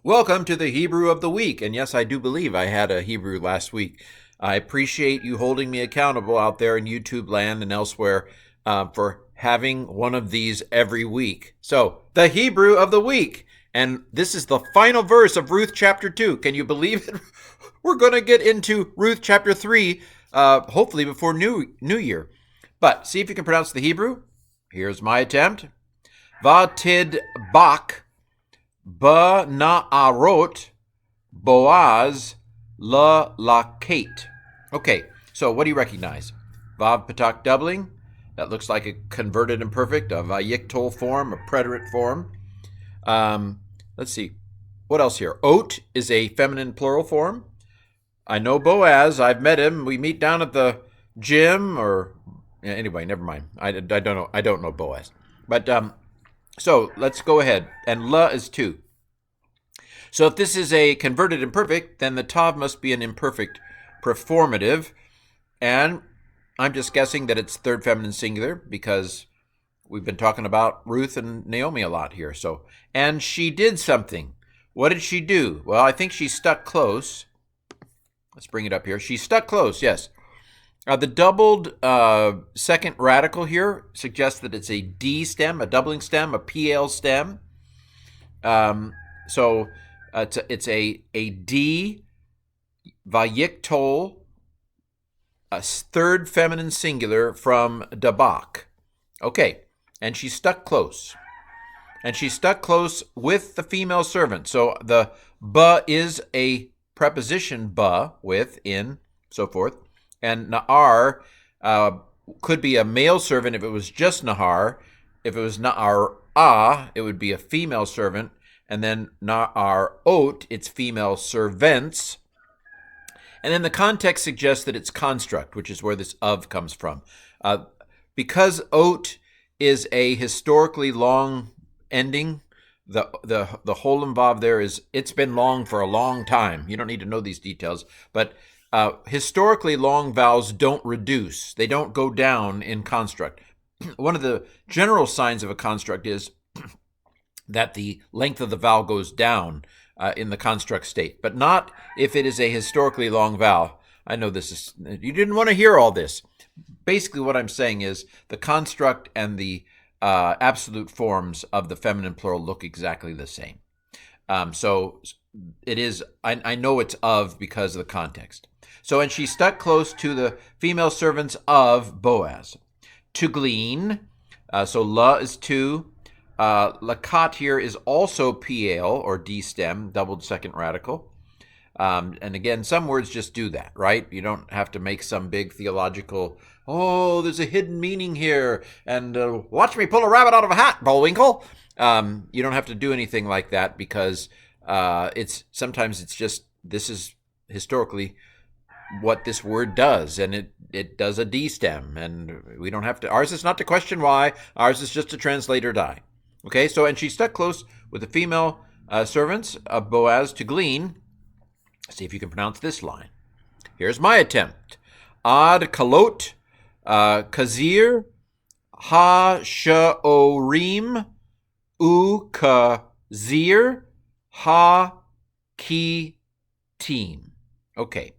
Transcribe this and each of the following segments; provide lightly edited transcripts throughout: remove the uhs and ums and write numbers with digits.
Welcome to the Hebrew of the Week. And yes, I do believe I had a Hebrew last week. I appreciate you holding me accountable out there in YouTube land and elsewhere for having one of these every week. So, the Hebrew of the Week. And this is the final verse of Ruth chapter 2. Can you believe it? We're going to get into Ruth chapter 3, hopefully before New Year. But see if you can pronounce the Hebrew. Here's my attempt. Vatid bak. Na'arot Boaz Lakate. Okay, so what do you recognize? Vav Patak doubling. That looks like a converted imperfect, a Vayiktol form, a preterite form. Let's see. What else here? Ot is a feminine plural form. I know Boaz. I've met him. We meet down at the gym anyway, never mind. I don't know. I don't know Boaz. But so let's go ahead. And la is 2. So if this is a converted imperfect, then the tav must be an imperfect performative. And I'm just guessing that it's third feminine singular because we've been talking about Ruth and Naomi a lot here. So, and she did something. What did she do? Well, I think she stuck close. Let's bring it up here. She stuck close, yes. The doubled second radical here suggests that it's a D stem, a doubling stem, a PL stem. So it's a D Vayiktol, a third feminine singular from Dabak. Okay, and she stuck close. And she stuck close with the female servant. So the ba is a preposition ba, with, in, so forth. And Na'ar could be a male servant if it was just Nahar. If it was Na'ar it would be a female servant. And then Na'ar ot, it's female servants. And then the context suggests that it's construct, which is where this of comes from. Because ot is a historically long ending, the holem vav there is, it's been long for a long time. You don't need to know these details, but historically long vowels don't reduce. They don't go down in construct. One of the general signs of a construct is that the length of the vowel goes down in the construct state, but not if it is a historically long vowel. I know this is, you didn't want to hear all this. Basically what I'm saying is the construct and the absolute forms of the feminine plural look exactly the same. So it is, I know it's of because of the context. So, and she stuck close to the female servants of Boaz. To glean, so la is 2. Lakat here is also PL, or D stem, doubled second radical. And again, some words just do that, right? You don't have to make some big theological, there's a hidden meaning here, and watch me pull a rabbit out of a hat, Bullwinkle. You don't have to do anything like that because sometimes it's just, this is historically what this word does, and it does a D stem, and we don't have to, ours is not to question why, ours is just to translate or die. Okay, so, and she stuck close with the female servants of Boaz to glean. See if you can pronounce this line. Here's my attempt. Ad kalot kazir ha sha'orim u kazir ha ki team. Okay.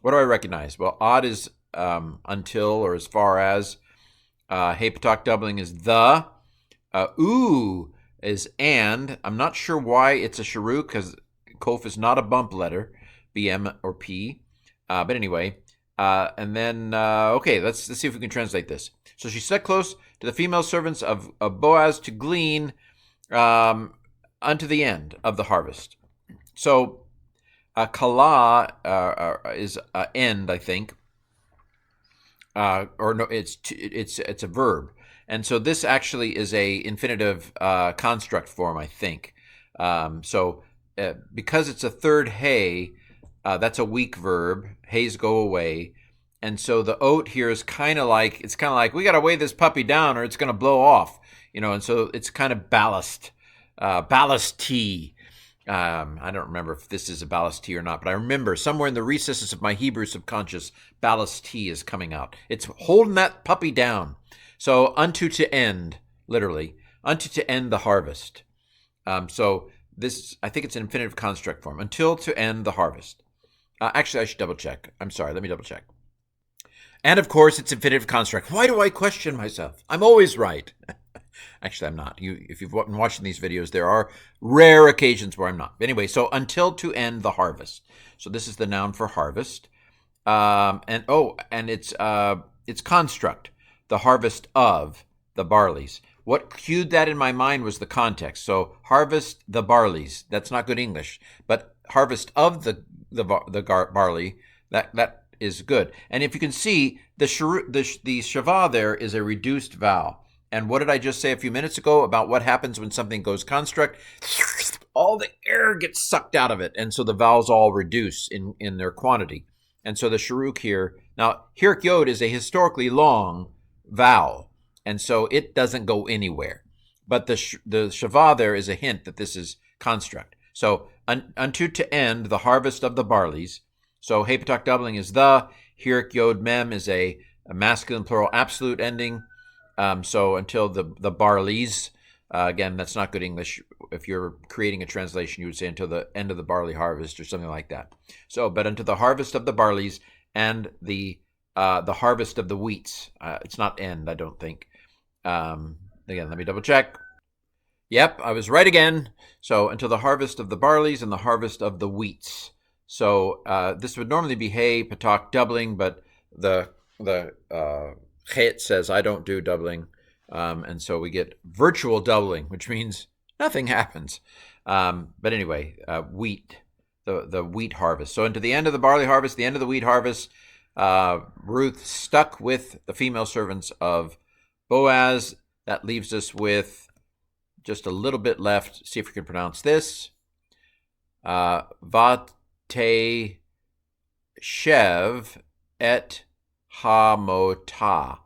What do I recognize? Well, odd is until or as far as. Hey patak doubling is the. U is and. I'm not sure why it's a sharuk because Kof is not a bump letter, BM or P. But anyway, and then, okay, let's see if we can translate this. So she stuck close to the female servants of Boaz to glean unto the end of the harvest. So kala is end, I think. Or no, it's a verb. And so this actually is a infinitive construct form, I think. So because it's a third hey, that's a weak verb. Heys go away. And so the ot here is kind of like, we got to weigh this puppy down or it's going to blow off, and so it's kind of ballast tea. I don't remember if this is a ballast tea or not, but I remember somewhere in the recesses of my Hebrew subconscious, ballast tea is coming out. It's holding that puppy down. So unto to end, literally, unto to end the harvest. So I think it's an infinitive construct form. Until to end the harvest. Actually, I should double check. I'm sorry. Let me double check. And of course, it's infinitive construct. Why do I question myself? I'm always right. Actually, I'm not. If you've been watching these videos, there are rare occasions where I'm not. Anyway, so until to end the harvest. So this is the noun for harvest. And it's construct, the harvest of the barleys. What cued that in my mind was the context. So harvest the barleys. That's not good English, but harvest of the barley. That is good. And if you can see, the shavah there is a reduced vowel. And what did I just say a few minutes ago about what happens when something goes construct? All the air gets sucked out of it, and so the vowels all reduce in their quantity. And so the sharuk here, now hirik yod is a historically long vowel, and so it doesn't go anywhere. But the shavah there is a hint that this is construct. So unto to end the harvest of the barleys. So hey patak doubling is the, hirik yod mem is a masculine plural absolute ending. So until the barleys, again, that's not good English. If you're creating a translation, you would say until the end of the barley harvest or something like that. So, but unto the harvest of the barleys and the harvest of the wheats. It's not end, I don't think. Again, let me double check. Yep, I was right again. So until the harvest of the barleys and the harvest of the wheats. So this would normally be hey patak doubling, but the chet says I don't do doubling. And so we get virtual doubling, which means nothing happens. But anyway, wheat, the wheat harvest. So into the end of the barley harvest, the end of the wheat harvest, Ruth stuck with the female servants of Boaz. That leaves us with just a little bit left. See if we can pronounce this. Vateshev et hamotah.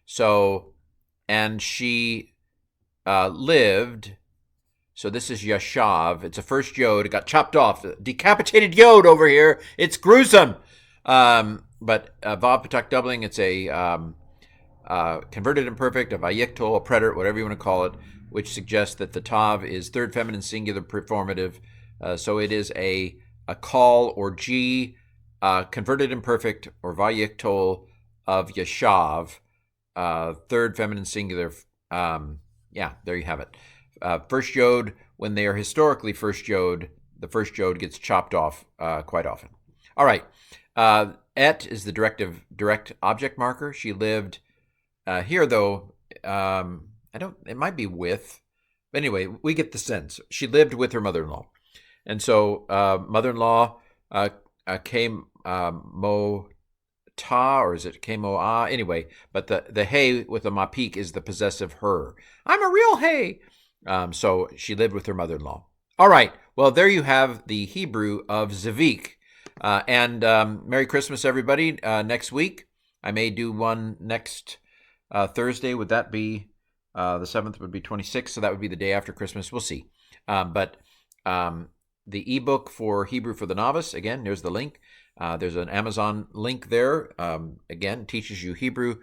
So, and she lived. So this is Yashav. It's a first yod. It got chopped off. Decapitated yod over here. It's gruesome. But vav patak doubling, it's a converted imperfect, a vayiktol, a preterite, whatever you want to call it, which suggests that the tav is third feminine singular performative. So it is a call or g, converted imperfect or vayiktol of Yashav, third feminine singular. Yeah, there you have it. First yod, when they are historically first yod, the first yod gets chopped off quite often. All right. Et is the direct object marker. She lived here, though. It might be with. But anyway, we get the sense. She lived with her mother-in-law. And so mother-in-law came mo ta, or is it K-mo-ah? Anyway, but the hey with the mapik is the possessive her. I'm a real hey. So she lived with her mother-in-law. All right. Well, there you have the Hebrew of Zavik. And Merry Christmas, everybody. Next week, I may do one next Thursday. Would that be the 7th would be 26th, so that would be the day after Christmas. We'll see. But the ebook for Hebrew for the Novice, again, there's the link. There's an Amazon link there. Again, teaches you Hebrew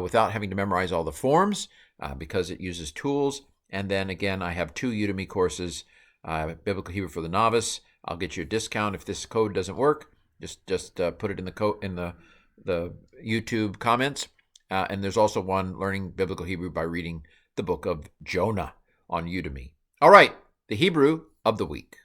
without having to memorize all the forms because it uses tools. And then again, I have 2 Udemy courses, Biblical Hebrew for the Novice. I'll get you a discount if this code doesn't work. Just put it in the YouTube comments. And there's also one, Learning Biblical Hebrew by Reading the Book of Jonah on Udemy. All right, the Hebrew of the Week.